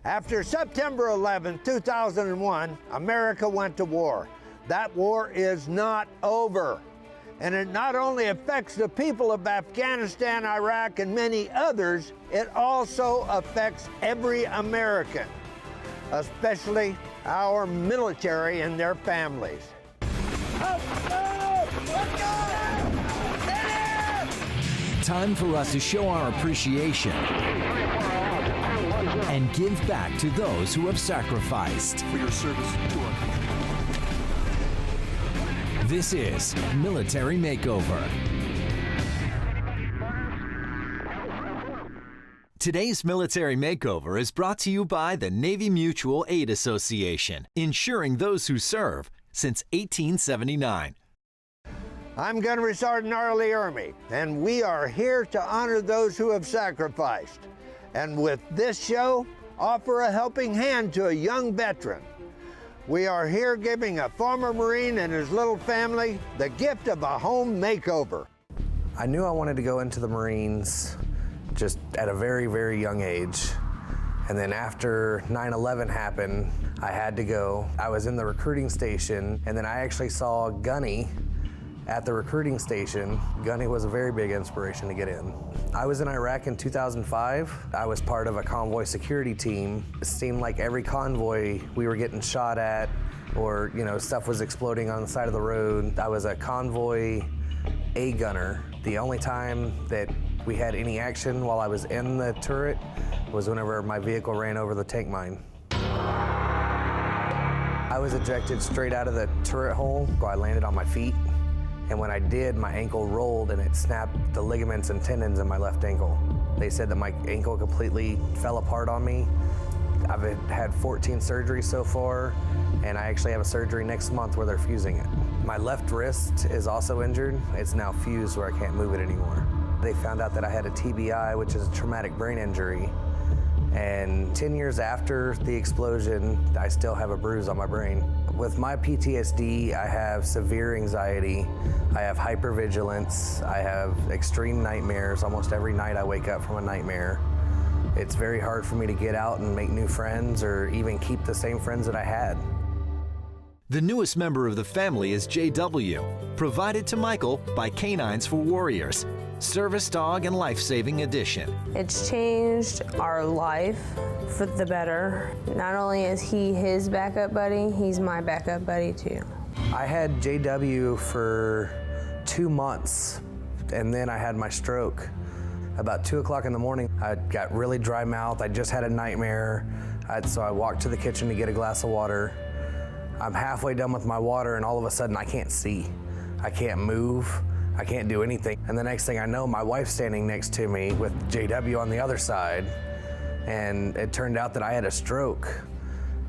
After September 11, 2001, America went to war. That war is not over. And it not only affects the people of Afghanistan, Iraq, and many others, it also affects every American, especially our military and their families. Time for us to show our appreciation and give back to those who have sacrificed. For your service to our country. This is Military Makeover. Today's Military Makeover is brought to you by the Navy Mutual Aid Association, insuring those who serve since 1879. I'm Gunnery Sergeant Arlie Ermey, and we are here to honor those who have sacrificed. And with this show, offer a helping hand to a young veteran. We are here giving a former Marine and his little family the gift of a home makeover. I knew I wanted to go into the Marines just at a very, very young age. And then after 9/11 happened, I had to go. I was in the recruiting station, and then I actually saw Gunny at the recruiting station. Gunny was a very big inspiration to get in. I was in Iraq in 2005. I was part of a convoy security team. It seemed like every convoy we were getting shot at, or stuff was exploding on the side of the road. I was a convoy A gunner. The only time that we had any action while I was in the turret was whenever my vehicle ran over the tank mine. I was ejected straight out of the turret hole. I landed on my feet. And when I did, my ankle rolled and it snapped the ligaments and tendons in my left ankle. They said that my ankle completely fell apart on me. I've had 14 surgeries so far, and I actually have a surgery next month where they're fusing it. My left wrist is also injured. It's now fused where I can't move it anymore. They found out that I had a TBI, which is a traumatic brain injury. And 10 years after the explosion, I still have a bruise on my brain. With my PTSD, I have severe anxiety, I have hypervigilance, I have extreme nightmares. Almost every night I wake up from a nightmare. It's very hard for me to get out and make new friends or even keep the same friends that I had. The newest member of the family is JW, provided to Michael by Canines for Warriors, Service Dog and Life-Saving Edition. It's changed our life for the better. Not only is he his backup buddy, he's my backup buddy too. I had JW for 2 months, and then I had my stroke. About 2 o'clock in the morning, I got really dry mouth. I just had a nightmare, so I walked to the kitchen to get a glass of water. I'm halfway done with my water, and all of a sudden I can't see. I can't move. I can't do anything. And the next thing I know, my wife's standing next to me with JW on the other side. And it turned out that I had a stroke.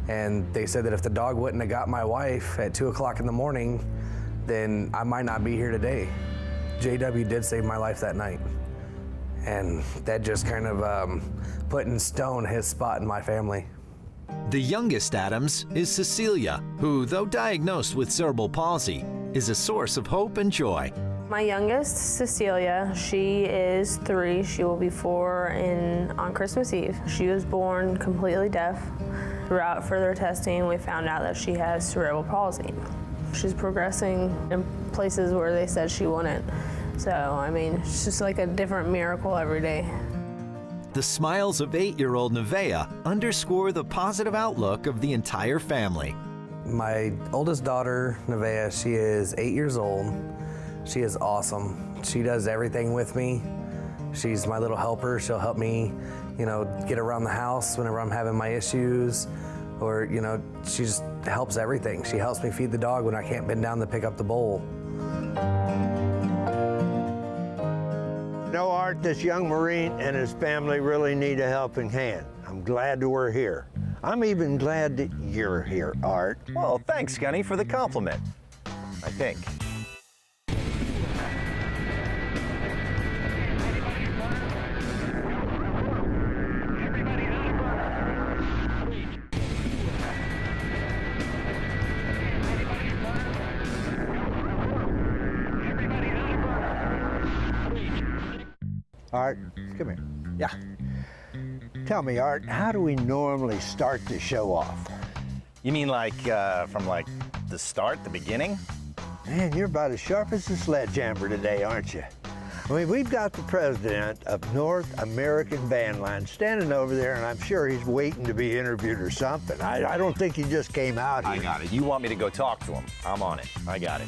And they said that if the dog wouldn't have got my wife at 2 o'clock in the morning, then I might not be here today. JW did save my life that night. And that just kind of put in stone his spot in my family. The youngest Adams is Cecilia, who, though diagnosed with cerebral palsy, is a source of hope and joy. My youngest, Cecilia, she is 3. She will be 4 on Christmas Eve. She was born completely deaf. Throughout further testing, we found out that she has cerebral palsy. She's progressing in places where they said she wouldn't. So, I mean, it's just like a different miracle every day. The smiles of 8-year-old Nevaeh underscore the positive outlook of the entire family. My oldest daughter, Nevaeh, she is 8 years old. She is awesome. She does everything with me. She's my little helper. She'll help me, get around the house whenever I'm having my issues, or, she just helps everything. She helps me feed the dog when I can't bend down to pick up the bowl. Art, this young Marine and his family really need a helping hand. I'm glad that we're here. I'm even glad that you're here, Art. Well, thanks, Gunny, for the compliment, I think. Art, come here. Yeah. Tell me, Art, how do we normally start the show off? You mean like from like the start, the beginning? Man, you're about as sharp as a sledgehammer today, aren't you? I mean, we've got the president of North American Van Line standing over there, and I'm sure he's waiting to be interviewed or something. I don't think he just came out here. I got it. You want me to go talk to him? I'm on it. I got it.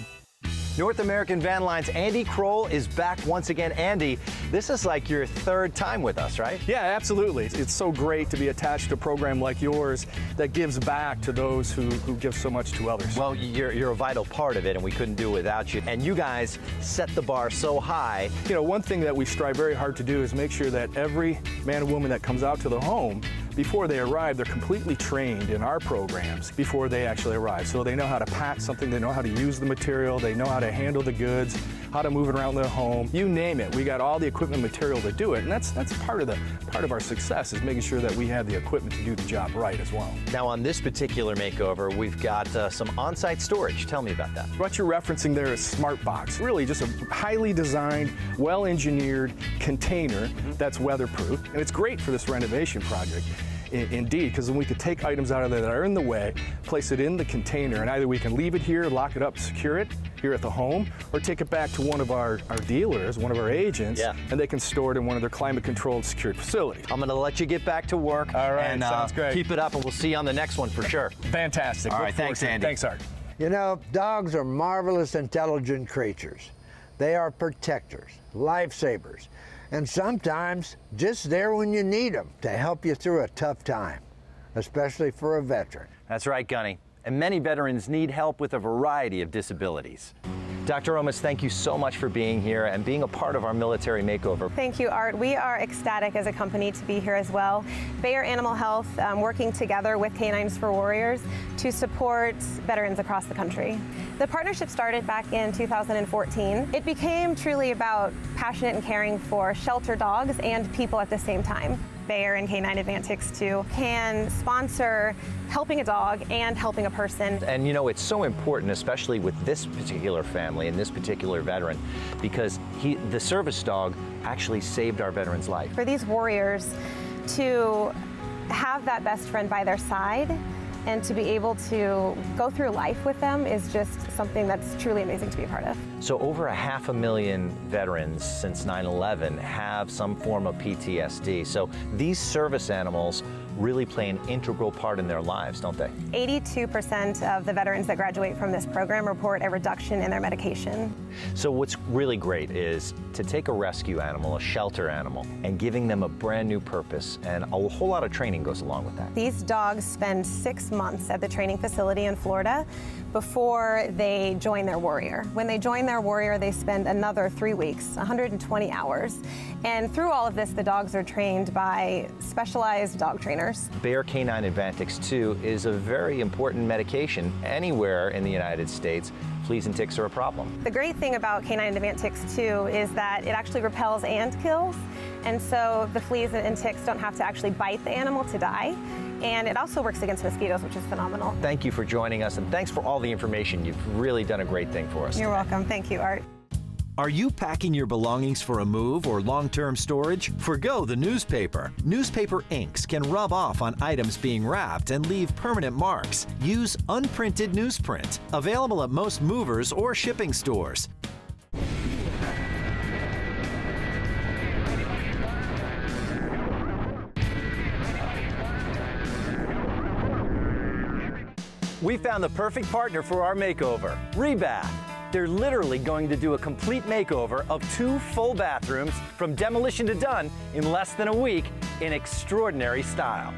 North American Van Line's Andy Kroll is back once again. Andy, this is like your third time with us, right? Yeah, absolutely. It's so great to be attached to a program like yours that gives back to those who give so much to others. Well, you're a vital part of it, and we couldn't do it without you. And you guys set the bar so high. You know, one thing that we strive very hard to do is make sure that every man and woman that comes out to the home, before they arrive, they're completely trained in our programs before they actually arrive. So they know how to pack something, they know how to use the material, they know how to handle the goods, how to move it around their home. You name it, we got all the equipment material to do it, and that's part of our success is making sure that we have the equipment to do the job right as well. Now, on this particular makeover, we've got some on-site storage. Tell me about that. What you're referencing there is Smart Box, really just a highly designed, well-engineered container that's weatherproof, and it's great for this renovation project. Indeed, because then we could take items out of there that are in the way, place it in the container, and either we can leave it here, lock it up, secure it here at the home, or take it back to one of our dealers, one of our agents, and they can store it in one of their climate-controlled, secured facilities. I'm going to let you get back to work. All right, and, sounds great. Keep it up, and we'll see you on the next one for sure. Fantastic. All right, thanks, Andy. Thanks, Art. You know, dogs are marvelous, intelligent creatures. They are protectors, lifesavers, and sometimes just there when you need them to help you through a tough time, especially for a veteran. That's right, Gunny. And many veterans need help with a variety of disabilities. Dr. Omas, thank you so much for being here and being a part of our military makeover. Thank you, Art. We are ecstatic as a company to be here as well. Bayer Animal Health working together with Canines for Warriors to support veterans across the country. The partnership started back in 2014. It became truly about passionate and caring for shelter dogs and people at the same time. Bayer and Canine Advantix 2 can sponsor helping a dog and helping a person. And you know, it's so important, especially with this particular family and this particular veteran, because the service dog actually saved our veteran's life. For these warriors to have that best friend by their side and to be able to go through life with them is just something that's truly amazing to be a part of. So over 500,000 veterans since 9/11 have some form of PTSD. So these service animals really play an integral part in their lives, don't they? 82% of the veterans that graduate from this program report a reduction in their medication. So what's really great is to take a rescue animal, a shelter animal, and giving them a brand new purpose, and a whole lot of training goes along with that. These dogs spend 6 months at the training facility in Florida before they join their warrior. When they join their warrior, they spend another 3 weeks, 120 hours. And through all of this, the dogs are trained by specialized dog trainers. Bayer Canine Advantix 2 is a very important medication anywhere in the United States. Fleas and ticks are a problem. The great thing about Canine Advantix 2 is that it actually repels and kills. And so the fleas and ticks don't have to actually bite the animal to die. And it also works against mosquitoes, which is phenomenal. Thank you for joining us, and thanks for all the information. You've really done a great thing for us. You're welcome. Thank you, Art. Are you packing your belongings for a move or long-term storage? Forgo the newspaper. Newspaper inks can rub off on items being wrapped and leave permanent marks. Use unprinted newsprint, available at most movers or shipping stores. We found the perfect partner for our makeover, Reba. They're literally going to do a complete makeover of 2 full bathrooms from demolition to done in less than a week in extraordinary style.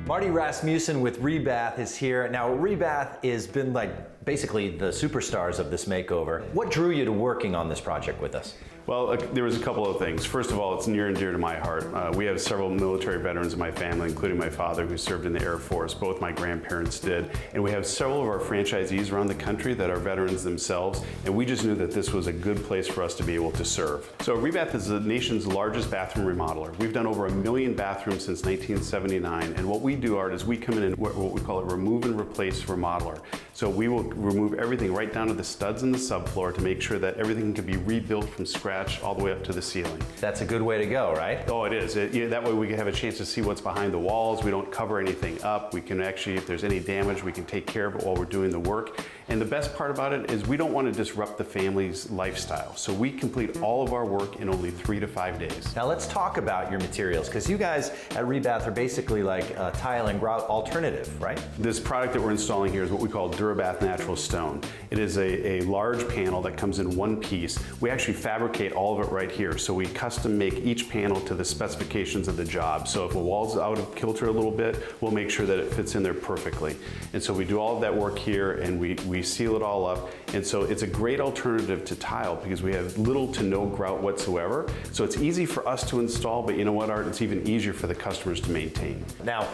Marty Rasmussen with Rebath is here. Now, Rebath has been like basically the superstars of this makeover. What drew you to working on this project with us? Well, there was a couple of things. First of all, it's near and dear to my heart. We have several military veterans in my family, including my father, who served in the Air Force. Both my grandparents did. And we have several of our franchisees around the country that are veterans themselves. And we just knew that this was a good place for us to be able to serve. So Rebath is the nation's largest bathroom remodeler. We've done over 1 million bathrooms since 1979. And what we do, Art, is we come in and what we call a remove and replace remodeler. So we will remove everything right down to the studs in the subfloor to make sure that everything can be rebuilt from scratch all the way up to the ceiling. That's a good way to go, right? Oh, it is. That way we can have a chance to see what's behind the walls. We don't cover anything up. We can actually, if there's any damage, we can take care of it while we're doing the work. And the best part about it is we don't want to disrupt the family's lifestyle. So we complete all of our work in only 3 to 5 days. Now let's talk about your materials, because you guys at Rebath are basically like a tile and grout alternative, right? This product that we're installing here is what we call DuraBath Natural Stone. It is a large panel that comes in one piece. We actually fabricate all of it right here. So we custom make each panel to the specifications of the job. So if a wall's out of kilter a little bit, we'll make sure that it fits in there perfectly. And so we do all of that work here, and we seal it all up. And so it's a great alternative to tile because we have little to no grout whatsoever. So it's easy for us to install, but you know what, Art? It's even easier for the customers to maintain. Now,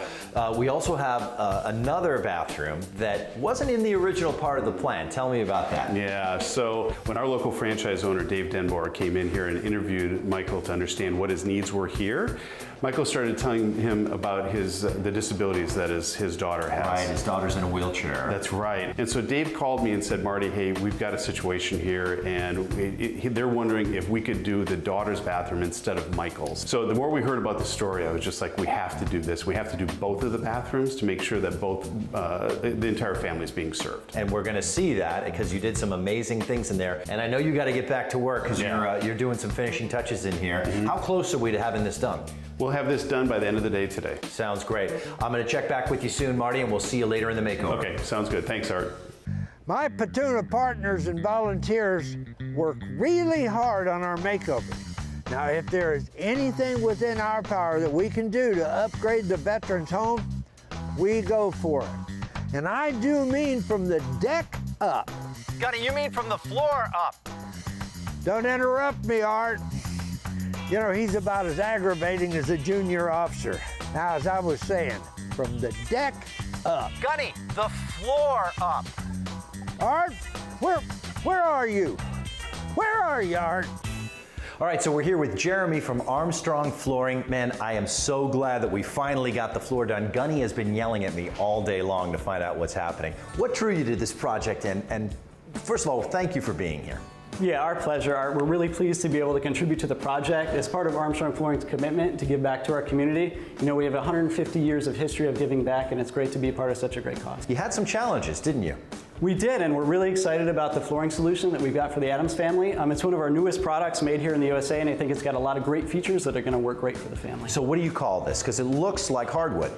we also have another bathroom that wasn't in the original part of the plan. Tell me about that. Yeah, so when our local franchise owner, Dave Denboer, came in here and interviewed Michael to understand what his needs were here, Michael started telling him about the disabilities that his daughter has. Right, his daughter's in a wheelchair. That's right. And so Dave called me and said, Marty, hey, we've got a situation here, and they're wondering if we could do the daughter's bathroom instead of Michael's. So the more we heard about the story, I was just like, we have to do this. We have to do both of the bathrooms to make sure that both the entire family is being served. And we're going to see that because you did some amazing things in there. And I know you got to get back to work because you're doing some finishing touches in here. Mm-hmm. How close are we to having this done? We'll have this done by the end of the day today. Sounds great. I'm going to check back with you soon, Marty, and we'll see you later in the makeover. Okay, sounds good. Thanks, Art. My platoon of partners and volunteers work really hard on our makeover. Now, if there is anything within our power that we can do to upgrade the veterans' home, we go for it. And I do mean from the deck up. Gunny, you mean from the floor up? Don't interrupt me, Art. You know, he's about as aggravating as a junior officer. Now, as I was saying, from the deck up. Gunny, the floor up. Art, where are you? Where are you, Art? All right, so we're here with Jeremy from Armstrong Flooring. Man, I am so glad that we finally got the floor done. Gunny has been yelling at me all day long to find out what's happening. What drew you to this project? And first of all, thank you for being here. Yeah, our pleasure, Art. We're really pleased to be able to contribute to the project as part of Armstrong Flooring's commitment to give back to our community. You know, we have 150 years of history of giving back, and it's great to be a part of such a great cause. You had some challenges, didn't you? We did, and we're really excited about the flooring solution that we've got for the Adams family. It's one of our newest products made here in the USA, and I think it's got a lot of great features that are going to work great for the family. So what do you call this? Because it looks like hardwood.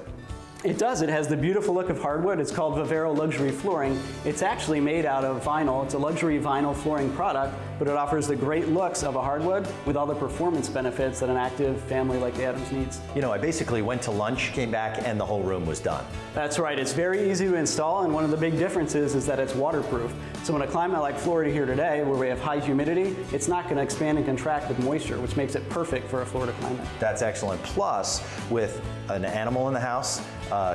It does. It has the beautiful look of hardwood. It's called Vivero Luxury Flooring. It's actually made out of vinyl. It's a luxury vinyl flooring product, but it offers the great looks of a hardwood with all the performance benefits that an active family like the Adams needs. You know, I basically went to lunch, came back, and the whole room was done. That's right. It's very easy to install, and one of the big differences is that it's waterproof. So in a climate like Florida here today, where we have high humidity, it's not going to expand and contract with moisture, which makes it perfect for a Florida climate. That's excellent. Plus, with an animal in the house,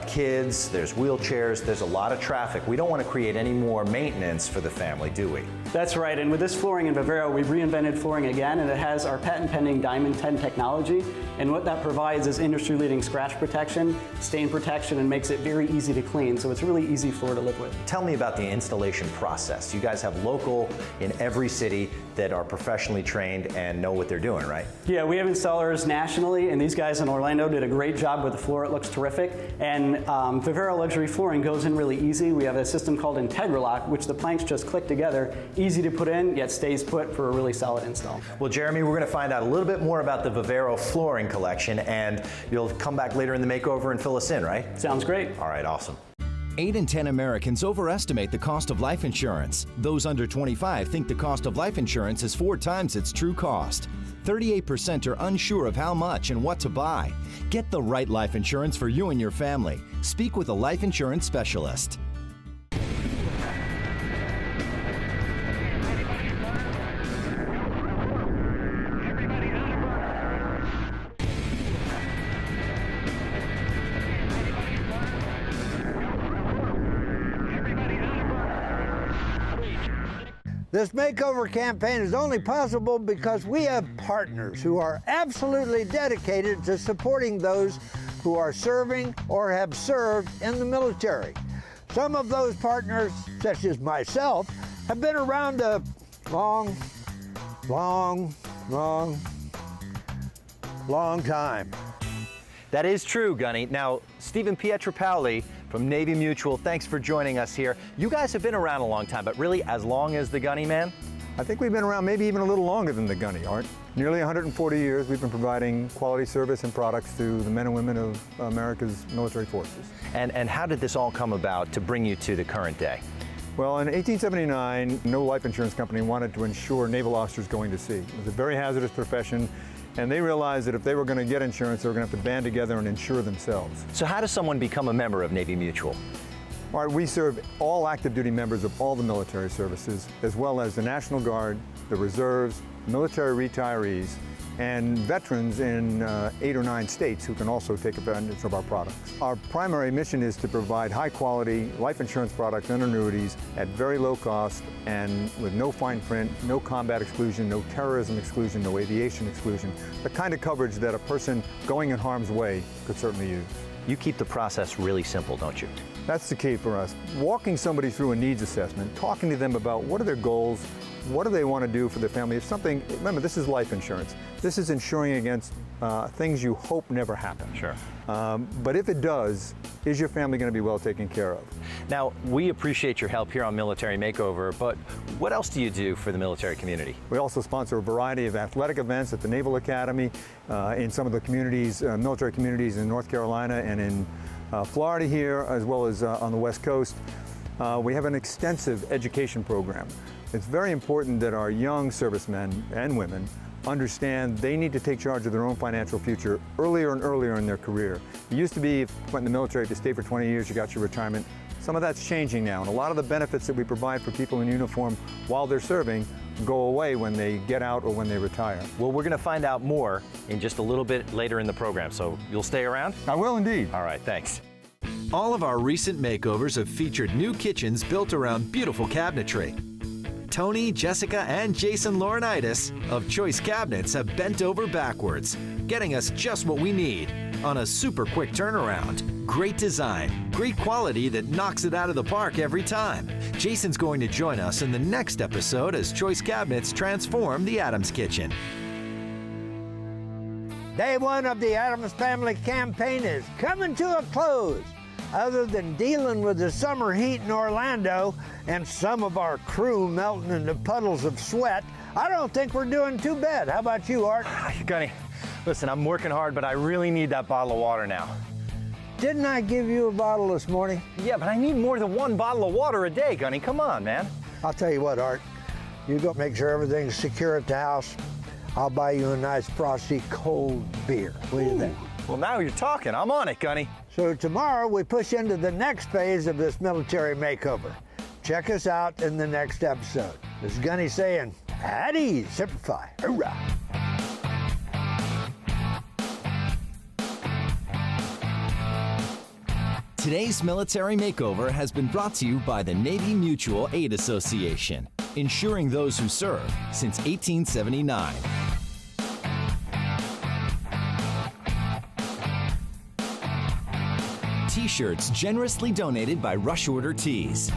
kids, there's wheelchairs, there's a lot of traffic. We don't want to create any more maintenance for the family, do we? That's right, and with this flooring in Vivero, we've reinvented flooring again, and it has our patent-pending Diamond 10 technology, and what that provides is industry-leading scratch protection, stain protection, and makes it very easy to clean, so it's a really easy floor to live with. Tell me about the installation process. You guys have local in every city that are professionally trained and know what they're doing, right? Yeah, we have installers nationally, and these guys in Orlando did a great job with the floor. It looks terrific, and Vivero Luxury Flooring goes in really easy. We have a system called Integralock, which the planks just click together, easy to put in, yet stays put for a really solid install. Well, Jeremy, we're going to find out a little bit more about the Vivero flooring collection, and you'll come back later in the makeover and fill us in, right? Sounds great. All right, awesome. 8 in 10 Americans overestimate the cost of life insurance. Those under 25 think the cost of life insurance is 4 times its true cost. 38% are unsure of how much and what to buy. Get the right life insurance for you and your family. Speak with a life insurance specialist. This makeover campaign is only possible because we have partners who are absolutely dedicated to supporting those who are serving or have served in the military. Some of those partners, such as myself, have been around a long time. That is true, Gunny. Now, Stephen Pietropoli from Navy Mutual, thanks for joining us here. You guys have been around a long time, but really as long as the Gunny Man? I think we've been around maybe even a little longer than the Gunny, Art. Nearly 140 years we've been providing quality service and products to the men and women of America's military forces. And how did this all come about to bring you to the current day? Well, in 1879, no life insurance company wanted to insure naval officers going to sea. It was a very hazardous profession, and they realized that if they were going to get insurance, they were going to have to band together and insure themselves. So how does someone become a member of Navy Mutual? All right, we serve all active duty members of all the military services, as well as the National Guard, the reserves, military retirees, and veterans in 8 or 9 states who can also take advantage of our products. Our primary mission is to provide high-quality life insurance products and annuities at very low cost and with no fine print, no combat exclusion, no terrorism exclusion, no aviation exclusion, the kind of coverage that a person going in harm's way could certainly use. You keep the process really simple, don't you? That's the key for us. Walking somebody through a needs assessment, talking to them about what are their goals, what do they want to do for their family. If something, remember, this is life insurance. This is insuring against things you hope never happen. Sure. But if it does, is your family going to be well taken care of? Now, we appreciate your help here on Military Makeover, but what else do you do for the military community? We also sponsor a variety of athletic events at the Naval Academy, in some of the communities, military communities in North Carolina and in Florida here, as well as on the West Coast. We have an extensive education program. It's very important that our young servicemen and women understand they need to take charge of their own financial future earlier and earlier in their career. It used to be if you went in the military, if you stayed for 20 years, you got your retirement. Some of that's changing now, and a lot of the benefits that we provide for people in uniform while they're serving go away when they get out or when they retire. Well, we're going to find out more in just a little bit later in the program, so you'll stay around? I will indeed. All right, thanks. All of our recent makeovers have featured new kitchens built around beautiful cabinetry. Tony, Jessica, and Jason Laurinaitis of Choice Cabinets have bent over backwards, getting us just what we need on a super quick turnaround. Great design, great quality that knocks it out of the park every time. Jason's going to join us in the next episode as Choice Cabinets transform the Addams Kitchen. Day one of the Addams Family campaign is coming to a close. Other than dealing with the summer heat in Orlando and some of our crew melting into puddles of sweat, I don't think we're doing too bad. How about you, Art? Gunny, listen, I'm working hard, but I really need that bottle of water now. Didn't I give you a bottle this morning? Yeah, but I need more than 1 bottle of water a day, Gunny. Come on, man. I'll tell you what, Art. You go make sure everything's secure at the house. I'll buy you a nice frosty cold beer. What do you think? Well, now you're talking. I'm on it, Gunny. So tomorrow we push into the next phase of this military makeover. Check us out in the next episode. This is Gunny saying, at ease, simplify, hurrah. Today's Military Makeover has been brought to you by the Navy Mutual Aid Association, insuring those who serve since 1879. T-shirts generously donated by Rush Order Tees.